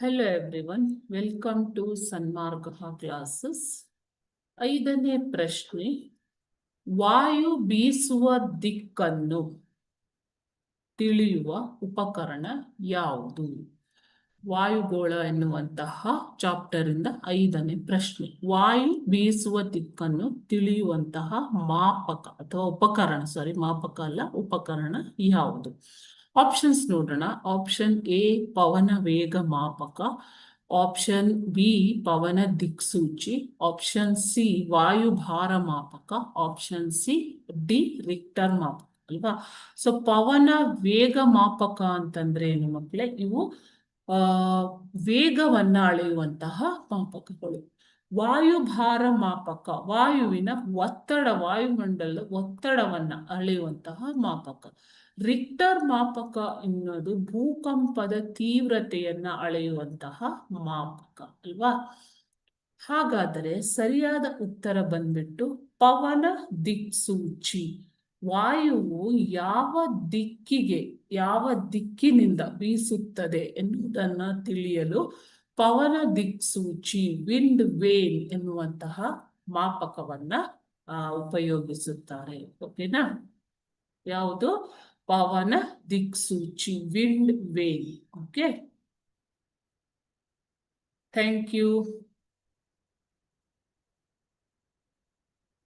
Hello everyone, welcome to Sanmarga classes. 5ನೇ ಪ್ರಶ್ನೆ, ವಾಯು ಬೀಸುವ ದಿಕ್ಕನ್ನು ತಿಳಿಯುವ ಉಪಕರಣ ಯಾವುದು? ವಾಯುಗೋಳ ಎನ್ನುವಂತಹ ಚಾಪ್ಟರ್ ಇಂದ 5ನೇ ಪ್ರಶ್ನೆ. ವಾಯು ಬೀಸುವ ದಿಕ್ಕನ್ನು ತಿಳಿಯುವಂತಹ ಮಾಪಕ ಅಥವಾ ಉಪಕರಣ, ಮಾಪಕ ಅಲ್ಲ, ಉಪಕರಣ ಯಾವುದು? ಆಪ್ಷನ್ಸ್ ನೋಡೋಣ. ಆಪ್ಷನ್ ಎ ಪವನ ವೇಗ ಮಾಪಕ, ಆಪ್ಷನ್ ಬಿ ಪವನ ದಿಕ್ಸೂಚಿ, ಆಪ್ಷನ್ ಸಿ ವಾಯುಭಾರ ಮಾಪಕ, ಆಪ್ಷನ್ ಸಿ ಡಿ ರಿಕ್ಟರ್ ಮಾಪಕ ಅಲ್ವಾ? ಸೊ ಪವನ ವೇಗ ಮಾಪಕ ಅಂತಂದ್ರೆ ಏನು ಮಕ್ಕಳೇ? ಇವು ವೇಗವನ್ನ ಅಳೆಯುವಂತಹ ಮಾಪಕಗಳು. ವಾಯುಭಾರ ಮಾಪಕ ವಾಯುವಿನ ಒತ್ತಡ, ವಾಯುಮಂಡಲದ ಒತ್ತಡವನ್ನ ಅಳೆಯುವಂತಹ ಮಾಪಕ. ರಿಕ್ಟರ್ ಮಾಪಕ ಎನ್ನುವುದು ಭೂಕಂಪದ ತೀವ್ರತೆಯನ್ನ ಅಳೆಯುವಂತಹ ಮಾಪಕ ಅಲ್ವಾ? ಹಾಗಾದರೆ ಸರಿಯಾದ ಉತ್ತರ ಬಂದ್ಬಿಟ್ಟು ಪವನ ದಿಕ್ಸೂಚಿ. ವಾಯುವು ಯಾವ ದಿಕ್ಕಿನಿಂದ ಬೀಸುತ್ತದೆ ಎನ್ನುವುದನ್ನ ತಿಳಿಯಲು ಪವನ ದಿಕ್ಸೂಚಿ, ವಿಂಡ್ ವೇನ್ ಎನ್ನುವಂತಹ ಮಾಪಕವನ್ನ ಉಪಯೋಗಿಸುತ್ತಾರೆ. ಓಕೆನಾ? ಯಾವುದು? ಪವನ ದಿಕ್ಸೂಚಿ, wind vane. Okay, thank you.